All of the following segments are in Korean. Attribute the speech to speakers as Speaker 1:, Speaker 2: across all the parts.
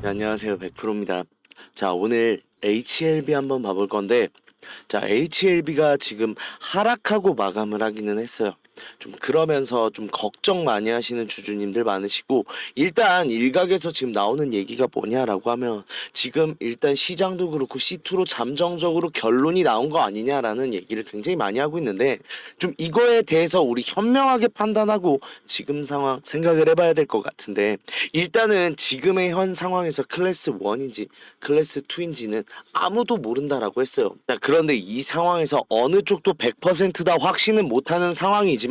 Speaker 1: 네, 안녕하세요. 100%입니다. 자, 오늘 HLB 한번 봐볼 건데, 자, HLB가 지금 하락하고 마감을 하기는 했어요. 좀 그러면서 좀 걱정 많이 하시는 주주님들 많으시고, 일단 일각에서 지금 나오는 얘기가 뭐냐라고 하면, 지금 일단 시장도 그렇고 C2로 잠정적으로 결론이 나온 거 아니냐라는 얘기를 굉장히 많이 하고 있는데, 좀 이거에 대해서 우리 현명하게 판단하고 지금 상황 생각을 해봐야 될 것 같은데, 일단은 지금의 현 상황에서 클래스 1인지 클래스 2인지는 아무도 모른다라고 했어요. 자, 그런데 이 상황에서 어느 쪽도 100%다 확신은 못하는 상황이지만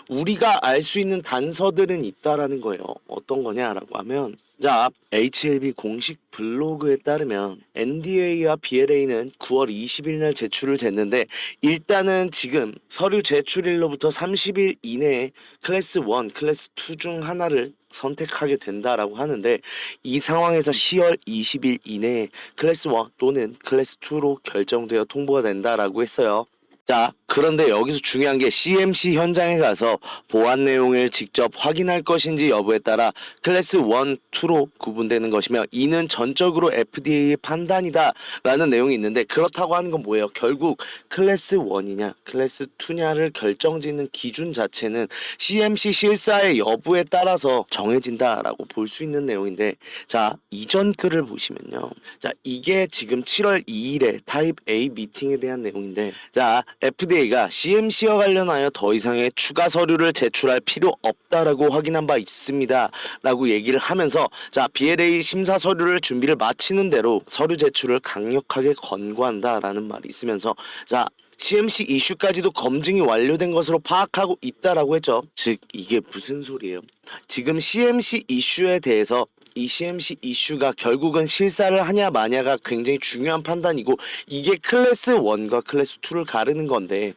Speaker 1: 우리가 알 수 있는 단서들은 있다라는 거예요. 어떤 거냐라고 하면, 자, HLB 공식 블로그에 따르면 NDA와 BLA는 9월 20일 날 제출을 됐는데, 일단은 지금 서류 제출일로부터 30일 이내에 클래스 1, 클래스 2 중 하나를 선택하게 된다라고 하는데, 이 상황에서 10월 20일 이내에 클래스 1 또는 클래스 2로 결정되어 통보가 된다라고 했어요. 자, 그런데 여기서 중요한 게 CMC 현장에 가서 보안 내용을 직접 확인할 것인지 여부에 따라 클래스 1, 2로 구분되는 것이며, 이는 전적으로 FDA의 판단이다 라는 내용이 있는데, 그렇다고 하는 건 뭐예요? 결국 클래스 1이냐 클래스 2냐를 결정짓는 기준 자체는 CMC 실사의 여부에 따라서 정해진다라고 볼 수 있는 내용인데, 자, 이전 글을 보시면요, 자, 이게 지금 7월 2일에 타입 A 미팅에 대한 내용인데, 자, FDA가 CMC와 관련하여 더 이상의 추가 서류를 제출할 필요 없다라고 확인한 바 있습니다 라고 얘기를 하면서, 자, BLA 심사 서류를 준비를 마치는 대로 서류 제출을 강력하게 권고한다 라는 말이 있으면서, 자, CMC 이슈까지도 검증이 완료된 것으로 파악하고 있다라고 했죠. 즉, 이게 무슨 소리예요? 지금 CMC 이슈에 대해서, 이 CMC 이슈가 결국은 실사를 하냐 마냐가 굉장히 중요한 판단이고, 이게 클래스 1과 클래스 2를 가르는 건데,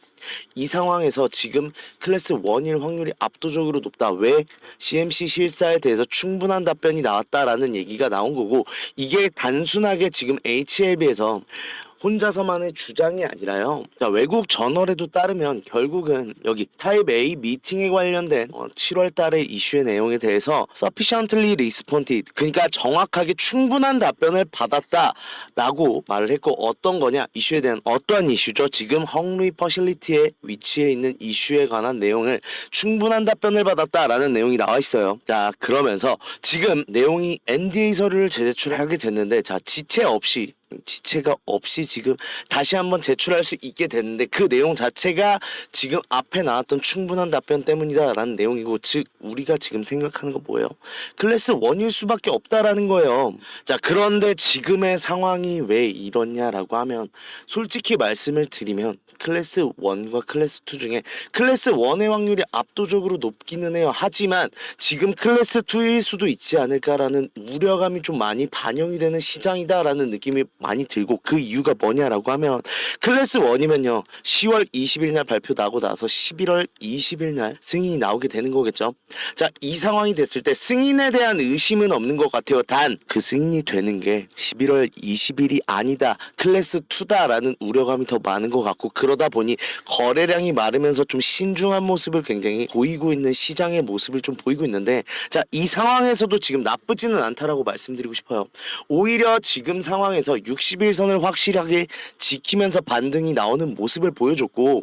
Speaker 1: 이 상황에서 지금 클래스 1일 확률이 압도적으로 높다. 왜? CMC 실사에 대해서 충분한 답변이 나왔다라는 얘기가 나온 거고, 이게 단순하게 지금 HLB에서 혼자서만의 주장이 아니라요, 자, 외국 저널에도 따르면 결국은 여기 타입 A 미팅에 관련된 7월 달의 이슈의 내용에 대해서 sufficiently responded, 그러니까 정확하게 충분한 답변을 받았다 라고 말을 했고, 어떤 거냐, 이슈에 대한 어떠한 이슈죠? 지금 헝루이 퍼실리티에 위치해 있는 이슈에 관한 내용을 충분한 답변을 받았다라는 내용이 나와 있어요. 자, 그러면서 지금 내용이 NDA 서류를 재제출하게 됐는데, 자, 지체가 없이 지금 다시 한번 제출할 수 있게 됐는데, 그 내용 자체가 지금 앞에 나왔던 충분한 답변 때문이다라는 내용이고, 즉 우리가 지금 생각하는 거 뭐예요? 클래스 1일 수밖에 없다라는 거예요. 자, 그런데 지금의 상황이 왜 이렇냐라고 하면, 솔직히 말씀을 드리면 클래스 1과 클래스 2 중에 클래스 1의 확률이 압도적으로 높기는 해요. 하지만 지금 클래스 2일 수도 있지 않을까라는 우려감이 좀 많이 반영이 되는 시장이다라는 느낌이 많이 들고, 그 이유가 뭐냐라고 하면, 클래스 1이면요 10월 20일 날 발표 나고 나서 11월 20일 날 승인이 나오게 되는 거겠죠. 자, 이 상황이 됐을 때 승인에 대한 의심은 없는 것 같아요. 단 그 승인이 되는 게 11월 20일이 아니다, 클래스 2다라는 우려감이 더 많은 것 같고, 그러다 보니 거래량이 마르면서 좀 신중한 모습을 굉장히 보이고 있는 시장의 모습을 좀 보이고 있는데, 자, 이 상황에서도 지금 나쁘지는 않다라고 말씀드리고 싶어요. 오히려 지금 상황에서 60일선을 확실하게 지키면서 반등이 나오는 모습을 보여줬고,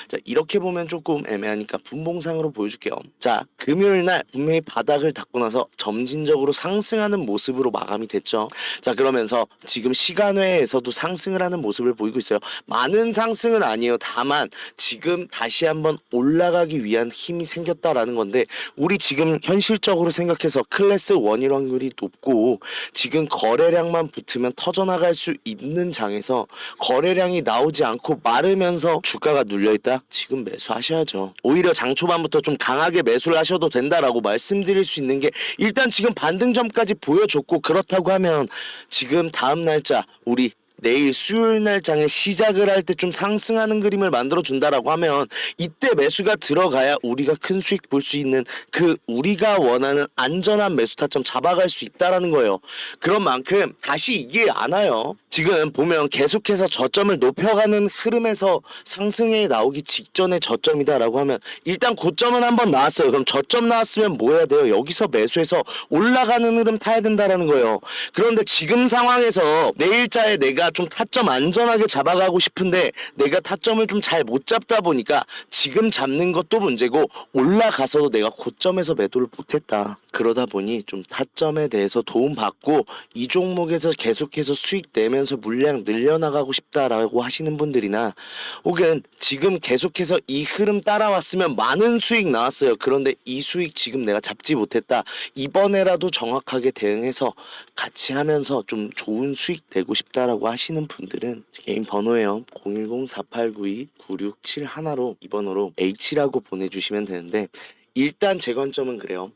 Speaker 1: 자, 이렇게 보면 조금 애매하니까 분봉상으로 보여줄게요. 자, 금요일 날 분명히 바닥을 닫고 나서 점진적으로 상승하는 모습으로 마감이 됐죠. 자, 그러면서 지금 시간외에서도 상승을 하는 모습을 보이고 있어요. 많은 상승은 아니에요. 다만 지금 다시 한번 올라가기 위한 힘이 생겼다라는 건데, 우리 지금 현실적으로 생각해서 클래스 1일 확률이 높고 지금 거래량만 붙으면 터져나갈 수 있는 장에서 거래량이 나오지 않고 마르면서 주가가 눌려있다? 지금 매수하셔야죠. 오히려 장 초반부터 좀 강하게 매수를 하셔도 된다라고 말씀드릴 수 있는 게, 일단 지금 반등점까지 보여줬고, 그렇다고 하면 지금 다음 날짜 우리 내일 수요일 날 장에 시작을 할 때 좀 상승하는 그림을 만들어 준다라고 하면 이때 매수가 들어가야 우리가 큰 수익 볼 수 있는 그 우리가 원하는 안전한 매수 타점 잡아갈 수 있다라는 거예요. 그런 만큼 다시 이게 안 와요. 지금 보면 계속해서 저점을 높여가는 흐름에서 상승에 나오기 직전의 저점이다라고 하면 일단 고점은 한번 나왔어요. 그럼 저점 나왔으면 뭐 해야 돼요? 여기서 매수해서 올라가는 흐름 타야 된다라는 거예요. 그런데 지금 상황에서 내일자에 내가 좀 타점 안전하게 잡아가고 싶은데 내가 타점을 좀 잘 못 잡다 보니까 지금 잡는 것도 문제고 올라가서도 내가 고점에서 매도를 못했다. 그러다 보니 좀 타점에 대해서 도움받고 이 종목에서 계속해서 수익 내면서 물량 늘려나가고 싶다라고 하시는 분들이나 혹은 지금 계속해서 이 흐름 따라왔으면 많은 수익 나왔어요. 그런데 이 수익 지금 내가 잡지 못했다. 이번에라도 정확하게 대응해서 같이 하면서 좀 좋은 수익 내고 싶다라고 하시는 분들은 개인 번호예요. 010-4892-9671로 이 번호로 H라고 보내주시면 되는데 일단 제 관점은 그래요.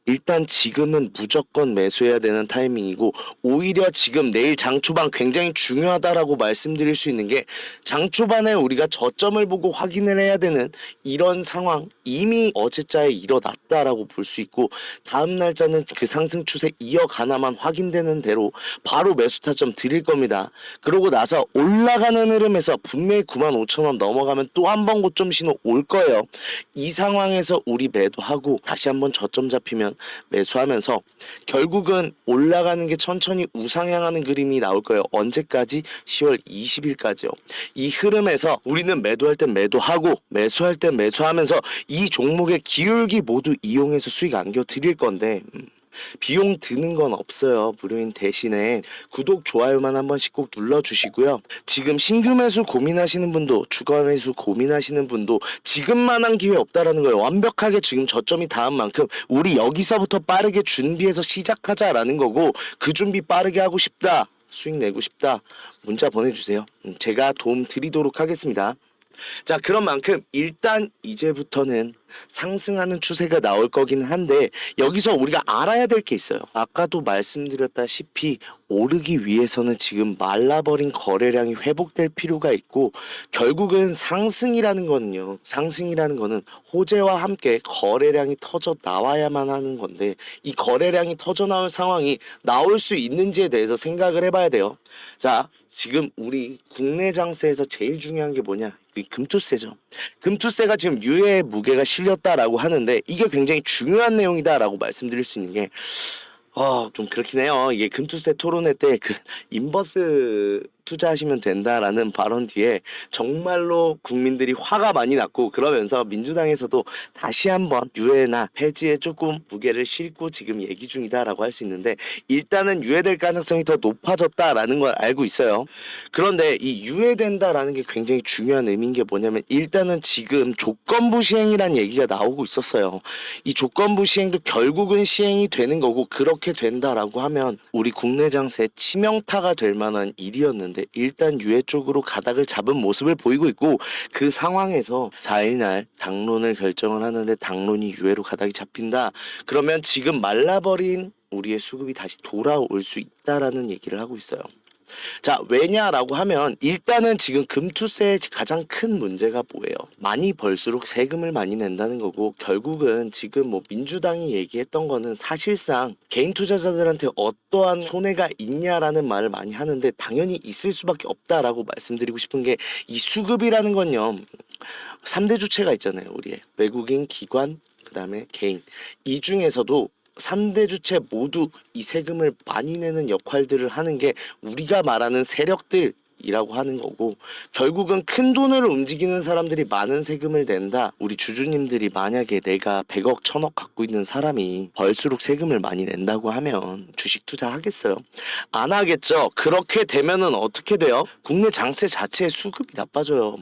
Speaker 1: 일단 지금은 무조건 매수해야 되는 타이밍이고 오히려 지금 내일 장 초반 굉장히 중요하다라고 말씀드릴 수 있는 게 장 초반에 우리가 저점을 보고 확인을 해야 되는 이런 상황 이미 어제자에 일어났다라고 볼 수 있고 다음 날짜는 그 상승 추세 이어가나만 확인되는 대로 바로 매수 타점 드릴 겁니다. 그러고 나서 올라가는 흐름에서 분명히 95,000원 넘어가면 또 한 번 고점 신호 올 거예요. 이 상황에서 우리 매도하고 다시 한번 저점 잡히면 매수하면서 결국은 올라가는 게 천천히 우상향하는 그림이 나올 거예요. 언제까지? 10월 20일까지요. 이 흐름에서 우리는 매도할 땐 매도하고 매수할 땐 매수하면서 이 종목의 기울기 모두 이용해서 수익 안겨 드릴 건데 비용 드는 건 없어요. 무료인 대신에 구독, 좋아요만 한 번씩 꼭 눌러주시고요. 지금 신규 매수 고민하시는 분도 추가 매수 고민하시는 분도 지금만한 기회 없다라는 거예요. 완벽하게 지금 저점이 닿은 만큼 우리 여기서부터 빠르게 준비해서 시작하자라는 거고 그 준비 빠르게 하고 싶다. 수익 내고 싶다. 문자 보내주세요. 제가 도움 드리도록 하겠습니다. 자, 그런 만큼 일단 이제부터는 상승하는 추세가 나올 거긴 한데 여기서 우리가 알아야 될 게 있어요. 아까도 말씀드렸다시피 오르기 위해서는 지금 말라버린 거래량이 회복될 필요가 있고 결국은 상승이라는 거는요. 상승이라는 거는 호재와 함께 거래량이 터져 나와야만 하는 건데 이 거래량이 터져 나올 상황이 나올 수 있는지에 대해서 생각을 해봐야 돼요. 자, 지금 우리 국내 장세에서 제일 중요한 게 뭐냐? 금투세죠. 금투세가 지금 유예 무게가 실렸다라고 하는데 이게 굉장히 중요한 내용이다라고 말씀드릴 수 있는 게 좀 그렇긴 해요. 이게 금투세 토론회 때 그 인버스 투자하시면 된다라는 발언 뒤에 정말로 국민들이 화가 많이 났고 그러면서 민주당에서도 다시 한번 유예나 폐지에 조금 무게를 싣고 지금 얘기 중이다라고 할 수 있는데 일단은 유예될 가능성이 더 높아졌다라는 걸 알고 있어요. 그런데 이 유예된다라는 게 굉장히 중요한 의미인 게 뭐냐면 일단은 지금 조건부 시행이라는 얘기가 나오고 있었어요. 이 조건부 시행도 결국은 시행이 되는 거고 그렇게 된다라고 하면 우리 국내 장세 치명타가 될 만한 일이었는데 일단 유예 쪽으로 가닥을 잡은 모습을 보이고 있고 그 상황에서 4일날 당론을 결정을 하는데 당론이 유예로 가닥이 잡힌다. 그러면 지금 말라버린 우리의 수급이 다시 돌아올 수 있다라는 얘기를 하고 있어요. 자, 왜냐라고 하면 일단은 지금 금투세의 가장 큰 문제가 뭐예요? 많이 벌수록 세금을 많이 낸다는 거고 결국은 지금 뭐 민주당이 얘기했던 거는 사실상 개인 투자자들한테 어떠한 손해가 있냐라는 말을 많이 하는데 당연히 있을 수밖에 없다라고 말씀드리고 싶은 게 이 수급이라는 건요. 3대 주체가 있잖아요. 우리의 외국인, 기관, 그다음에 개인. 이 중에서도 3대 주체 모두 이 세금을 많이 내는 역할들을 하는 게 우리가 말하는 세력들이라고 하는 거고 결국은 큰 돈을 움직이는 사람들이 많은 세금을 낸다. 우리 주주님들이 만약에 내가 100억, 1000억 갖고 있는 사람이 벌수록 세금을 많이 낸다고 하면 주식 투자하겠어요? 안 하겠죠. 그렇게 되면은 어떻게 돼요? 국내 장세 자체의 수급이 나빠져요.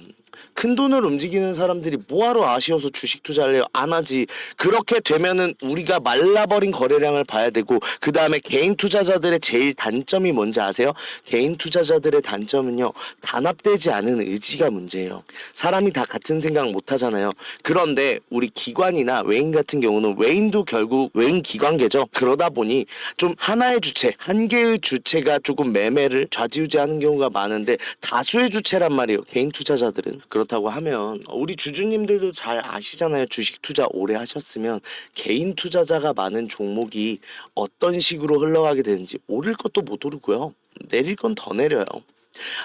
Speaker 1: 큰 돈을 움직이는 사람들이 뭐하러 아쉬워서 주식 투자를 안 하지. 그렇게 되면은 우리가 말라버린 거래량을 봐야 되고, 그 다음에 개인 투자자들의 제일 단점이 뭔지 아세요? 개인 투자자들의 단점은요, 단합되지 않은 의지가 문제예요. 사람이 다 같은 생각 못 하잖아요. 그런데 우리 기관이나 외인 같은 경우는, 외인도 결국 외인 기관계죠. 그러다 보니 좀 하나의 주체, 한 개의 주체가 조금 매매를 좌지우지하는 경우가 많은데, 다수의 주체란 말이에요, 개인 투자자들은. 그렇다고 하면 우리 주주님들도 잘 아시잖아요. 주식 투자 오래 하셨으면 개인 투자자가 많은 종목이 어떤 식으로 흘러가게 되는지, 오를 것도 못 오르고요, 내릴 건 더 내려요.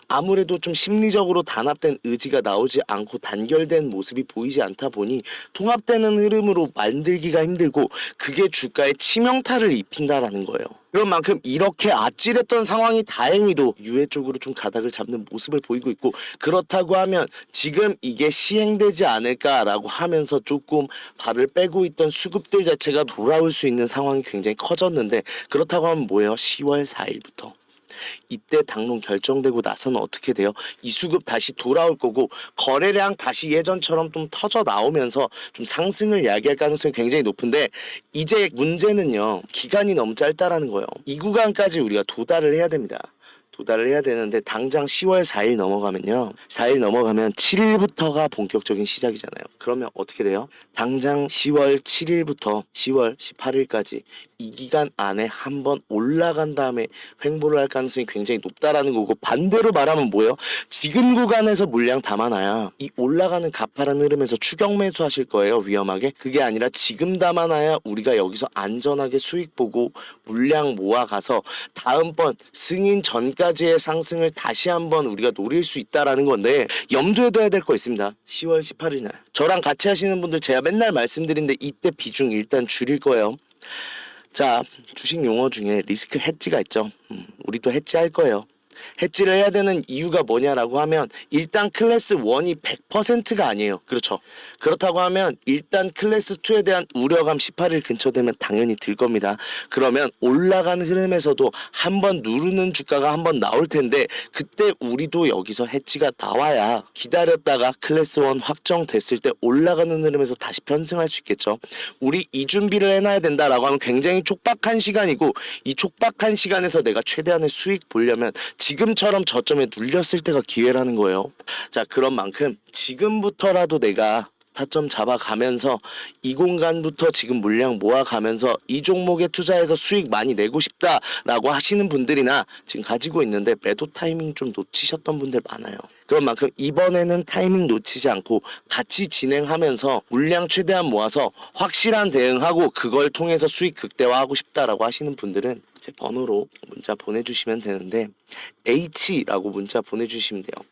Speaker 1: 아무래도 좀 심리적으로 단합된 의지가 나오지 않고 단결된 모습이 보이지 않다 보니 통합되는 흐름으로 만들기가 힘들고, 그게 주가에 치명타를 입힌다라는 거예요. 그런 만큼 이렇게 아찔했던 상황이 다행히도 유예 쪽으로 좀 가닥을 잡는 모습을 보이고 있고, 그렇다고 하면 지금 이게 시행되지 않을까라고 하면서 조금 발을 빼고 있던 수급들 자체가 돌아올 수 있는 상황이 굉장히 커졌는데, 그렇다고 하면 뭐예요? 10월 4일부터 이때 당론 결정되고 나서는 어떻게 돼요? 이 수급 다시 돌아올 거고, 거래량 다시 예전처럼 좀 터져 나오면서 좀 상승을 야기할 가능성이 굉장히 높은데, 이제 문제는요, 기간이 너무 짧다라는 거예요. 이 구간까지 우리가 도달을 해야 됩니다. 도달을 해야 되는데, 당장 10월 4일 넘어가면요, 4일 넘어가면 7일부터가 본격적인 시작이잖아요. 그러면 어떻게 돼요? 당장 10월 7일부터 10월 18일까지 이 기간 안에 한번 올라간 다음에 횡보를 할 가능성이 굉장히 높다라는 거고, 반대로 말하면 뭐예요? 지금 구간에서 물량 담아놔야 이 올라가는 가파른 흐름에서 추격 매수하실 거예요, 위험하게. 그게 아니라 지금 담아놔야 우리가 여기서 안전하게 수익 보고 물량 모아가서 다음번 승인 전까지의 상승을 다시 한번 우리가 노릴 수 있다라는 건데, 염두에 둬야 될 거 있습니다. 10월 18일 날 저랑 같이 하시는 분들, 제가 맨날 말씀드리는데 이때 비중 일단 줄일 거예요. 자, 주식 용어 중에 리스크 헤지가 있죠. 우리도 헤지 할 거예요. 해지를 해야 되는 이유가 뭐냐라고 하면, 일단 클래스 1이 100%가 아니에요. 그렇죠. 그렇다고 하면 일단 클래스 2에 대한 우려감 18일 근처 되면 당연히 들 겁니다. 그러면 올라가는 흐름에서도 한번 누르는 주가가 한번 나올 텐데, 그때 우리도 여기서 해지가 나와야 기다렸다가 클래스 1 확정됐을 때 올라가는 흐름에서 다시 편승할 수 있겠죠. 우리 이 준비를 해놔야 된다라고 하면 굉장히 촉박한 시간이고, 이 촉박한 시간에서 내가 최대한의 수익 보려면 지금처럼 저점에 눌렸을 때가 기회라는 거예요. 자, 그런 만큼 지금부터라도 내가 타점 잡아가면서 이 공간부터 지금 물량 모아가면서 이 종목에 투자해서 수익 많이 내고 싶다라고 하시는 분들이나, 지금 가지고 있는데 매도 타이밍 좀 놓치셨던 분들 많아요. 그런 만큼 이번에는 타이밍 놓치지 않고 같이 진행하면서 물량 최대한 모아서 확실한 대응하고, 그걸 통해서 수익 극대화하고 싶다라고 하시는 분들은 제 번호로 문자 보내주시면 되는데, H라고 문자 보내주시면 돼요.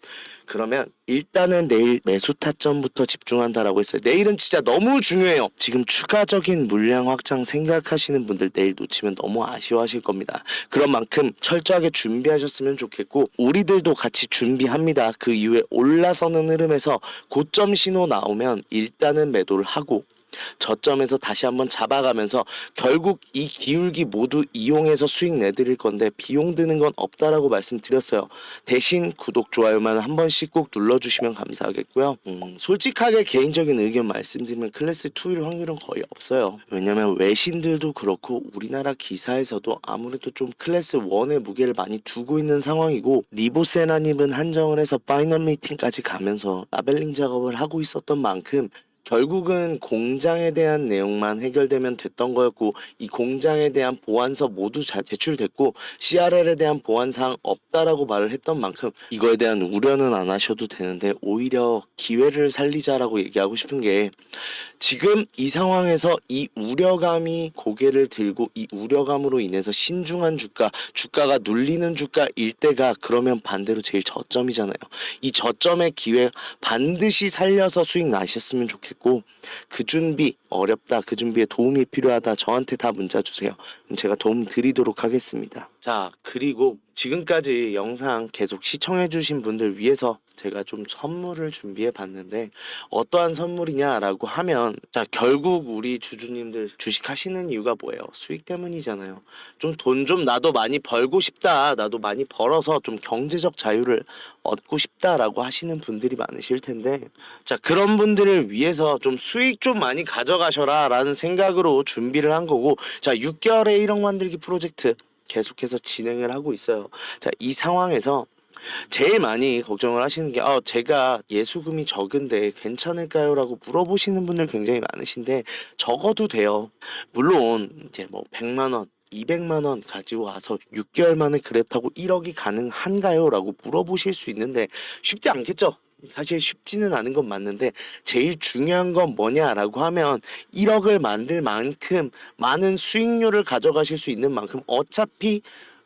Speaker 1: 그러면 일단은 내일 매수 타점부터 집중한다라고 했어요. 내일은 진짜 너무 중요해요. 지금 추가적인 물량 확장 생각하시는 분들 내일 놓치면 너무 아쉬워하실 겁니다. 그런 만큼 철저하게 준비하셨으면 좋겠고, 우리들도 같이 준비합니다. 그 이후에 올라서는 흐름에서 고점 신호 나오면 일단은 매도를 하고, 저점에서 다시 한번 잡아가면서 결국 이 기울기 모두 이용해서 수익 내드릴 건데, 비용 드는 건 없다라고 말씀드렸어요. 대신 구독, 좋아요만 한 번씩 꼭 눌러주시면 감사하겠고요. 솔직하게 개인적인 의견 말씀드리면 클래스 2일 확률은 거의 없어요. 왜냐면 외신들도 그렇고 우리나라 기사에서도 아무래도 좀 클래스 1의 무게를 많이 두고 있는 상황이고, 리보세나님은 한정을 해서 파이널 미팅까지 가면서 라벨링 작업을 하고 있었던 만큼 결국은 공장에 대한 내용만 해결되면 됐던 거였고, 이 공장에 대한 보완서 모두 제출됐고 CRL에 대한 보완사항 없다라고 말을 했던 만큼 이거에 대한 우려는 안 하셔도 되는데, 오히려 기회를 살리자라고 얘기하고 싶은 게, 지금 이 상황에서 이 우려감이 고개를 들고, 이 우려감으로 인해서 신중한 주가가 눌리는 주가일 때가 그러면 반대로 제일 저점이잖아요. 이 저점의 기회 반드시 살려서 수익 나셨으면 좋겠고, 그 준비 어렵다, 그 준비에 도움이 필요하다, 저한테 다 문자 주세요. 그럼 제가 도움 드리도록 하겠습니다. 자, 그리고 지금까지 영상 계속 시청해주신 분들 위해서 제가 좀 선물을 준비해 봤는데 어떠한 선물이냐라고 하면 자 결국 우리 주주님들 주식하시는 이유가 뭐예요? 수익 때문이잖아요. 좀 돈 좀 나도 많이 벌고 싶다. 나도 많이 벌어서 좀 경제적 자유를 얻고 싶다라고 하시는 분들이 많으실 텐데 자 그런 분들을 위해서 좀 수익 좀 많이 가져가셔라 라는 생각으로 준비를 한 거고 자 6개월의 1억 만들기 프로젝트 계속해서 진행을 하고 있어요. 자, 이 상황에서 제일 많이 걱정을 하시는 게 제가 예수금이 적은데 괜찮을까요? 라고 물어보시는 분들 굉장히 많으신데 적어도 돼요. 물론 이제 뭐 100만 원 200만 원 가지고 와서 6개월 만에 그랬다고 1억이 가능한가요? 라고 물어보실 수 있는데 쉽지 않겠죠? 사실 쉽지는 않은 건 맞는데 제일 중요한 건 뭐냐라고 하면 1억을 만들 만큼 많은 수익률을 가져가실 수 있는 만큼 어차피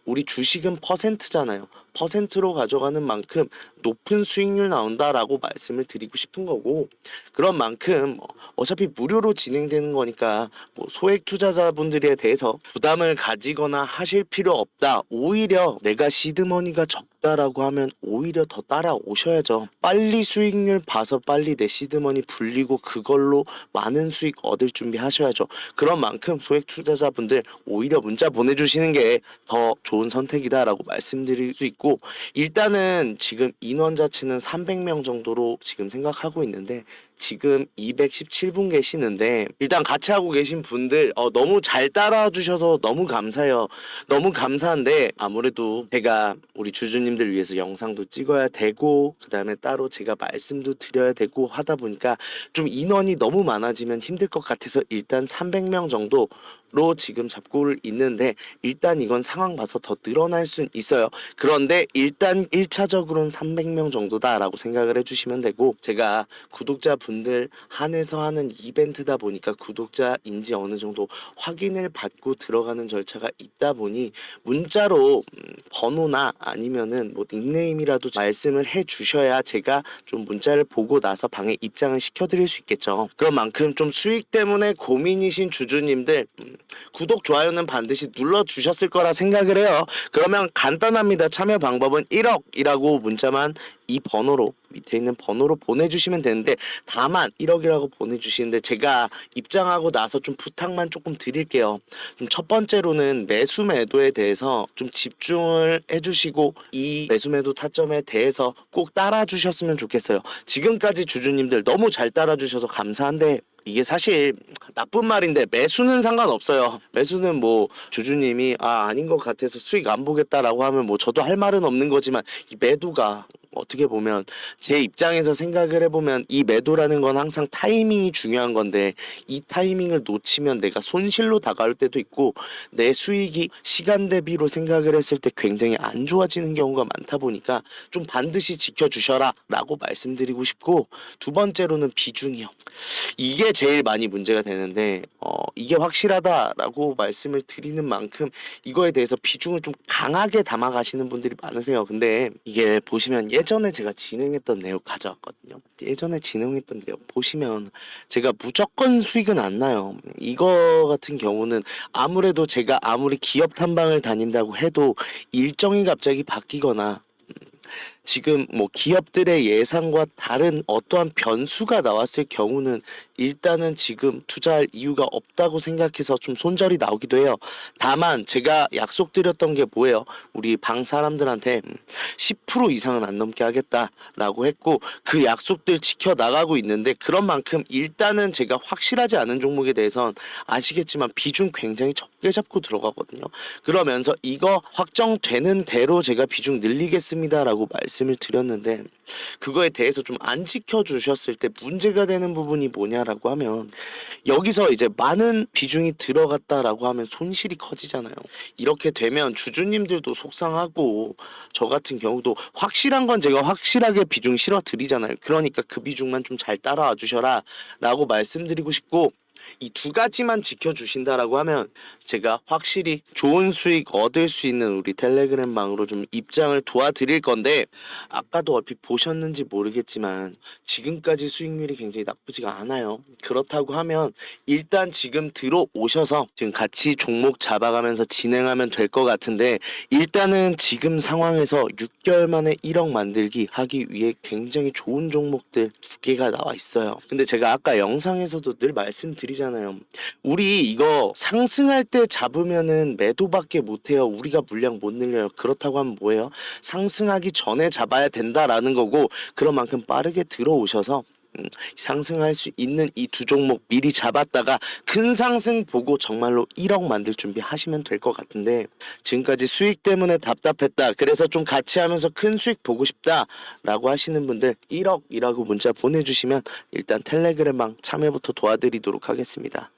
Speaker 1: 우리 주식은 퍼센트잖아요. 퍼센트로 가져가는 만큼 높은 수익률 나온다라고 말씀을 드리고 싶은 거고 그런 만큼 어차피 무료로 진행되는 거니까 뭐 소액 투자자분들에 대해서 부담을 가지거나 하실 필요 없다. 오히려 내가 시드머니가 적다라고 하면 오히려 더 따라오셔야죠. 빨리 수익률 봐서 빨리 내 시드머니 불리고 그걸로 많은 수익 얻을 준비하셔야죠. 그런 만큼 소액 투자자분들 오히려 문자 보내주시는 게 더 좋은 선택이다라고 말씀드릴 수 있고 일단은 지금 인원 자체는 300명 정도로 지금 생각하고 있는데 지금 217분 계시는데 일단 같이 하고 계신 분들 너무 잘 따라와 주셔서 너무 감사해요. 너무 감사한데 아무래도 제가 우리 주주님들 위해서 영상도 찍어야 되고 그 다음에 따로 제가 말씀도 드려야 되고 하다 보니까 좀 인원이 너무 많아지면 힘들 것 같아서 일단 300명 정도 로 지금 잡고 있는데 일단 이건 상황 봐서 더 늘어날 수 있어요. 그런데 일단 1차적으로는 300명 정도다라고 생각을 해주시면 되고 제가 구독자분들 한해서 하는 이벤트다 보니까 구독자인지 어느 정도 확인을 받고 들어가는 절차가 있다 보니 문자로 번호나 아니면은 뭐 닉네임이라도 말씀을 해 주셔야 제가 좀 문자를 보고 나서 방에 입장을 시켜드릴 수 있겠죠. 그런 만큼 좀 수익 때문에 고민이신 주주님들 구독 좋아요는 반드시 눌러주셨을 거라 생각을 해요. 그러면 간단합니다. 참여 방법은 1억이라고 문자만 이 번호로 밑에 있는 번호로 보내주시면 되는데 다만 1억이라고 보내주시는데 제가 입장하고 나서 좀 부탁만 조금 드릴게요. 좀 첫 번째로는 매수 매도에 대해서 좀 집중을 해주시고 이 매수 매도 타점에 대해서 꼭 따라주셨으면 좋겠어요. 지금까지 주주님들 너무 잘 따라주셔서 감사한데 이게 사실 나쁜 말인데 매수는 상관없어요. 매수는 뭐 주주님이 아닌 것 같아서 수익 안 보겠다라고 하면 뭐 저도 할 말은 없는 거지만 이 매도가 어떻게 보면 제 입장에서 생각을 해보면 이 매도라는 건 항상 타이밍이 중요한 건데 이 타이밍을 놓치면 내가 손실로 다가올 때도 있고 내 수익이 시간 대비로 생각을 했을 때 굉장히 안 좋아지는 경우가 많다 보니까 좀 반드시 지켜주셔라 라고 말씀드리고 싶고 두 번째로는 비중이요. 이게 제일 많이 문제가 되는데 이게 확실하다라고 말씀을 드리는 만큼 이거에 대해서 비중을 좀 강하게 담아가시는 분들이 많으세요. 근데 이게 보시면 예전에 제가 진행했던 내용 가져왔거든요. 예전에 진행했던 내용 보시면 제가 무조건 수익은 안 나요. 이거 같은 경우는 아무래도 제가 아무리 기업 탐방을 다닌다고 해도 일정이 갑자기 바뀌거나 지금 뭐 기업들의 예상과 다른 어떠한 변수가 나왔을 경우는 일단은 지금 투자할 이유가 없다고 생각해서 좀 손절이 나오기도 해요. 다만 제가 약속드렸던 게 뭐예요? 우리 방 사람들한테 10% 이상은 안 넘게 하겠다라고 했고 그 약속들 지켜나가고 있는데 그런 만큼 일단은 제가 확실하지 않은 종목에 대해선 아시겠지만 비중 굉장히 적게 잡고 들어가거든요. 그러면서 이거 확정되는 대로 제가 비중 늘리겠습니다라고 말씀을 드렸는데 그거에 대해서 좀 안 지켜주셨을 때 문제가 되는 부분이 뭐냐라고 하면 여기서 이제 많은 비중이 들어갔다라고 하면 손실이 커지잖아요. 이렇게 되면 주주님들도 속상하고 저 같은 경우도 확실한 건 제가 확실하게 비중 실어 드리잖아요. 그러니까 그 비중만 좀 잘 따라와 주셔라 라고 말씀드리고 싶고 이 두 가지만 지켜주신다라고 하면 제가 확실히 좋은 수익 얻을 수 있는 우리 텔레그램 방으로 좀 입장을 도와드릴 건데, 아까도 얼핏 보셨는지 모르겠지만 지금까지 수익률이 굉장히 나쁘지가 않아요. 그렇다고 하면 일단 지금 들어오셔서 지금 같이 종목 잡아가면서 진행하면 될 것 같은데, 일단은 지금 상황에서 6개월 만에 1억 만들기 하기 위해 굉장히 좋은 종목들 두 개가 나와 있어요. 근데 제가 아까 영상에서도 늘 말씀드리잖아요. 우리 이거 상승할 때 잡으면은 매도밖에 못해요. 우리가 물량 못 늘려요. 그렇다고 하면 뭐예요? 상승하기 전에 잡아야 된다라는 거고, 그런 만큼 빠르게 들어오셔서 상승할 수 있는 이 두 종목 미리 잡았다가 큰 상승 보고 정말로 1억 만들 준비 하시면 될 것 같은데, 지금까지 수익 때문에 답답했다, 그래서 좀 같이 하면서 큰 수익 보고 싶다 라고 하시는 분들 1억이라고 문자 보내주시면 일단 텔레그램방 참여부터 도와드리도록 하겠습니다.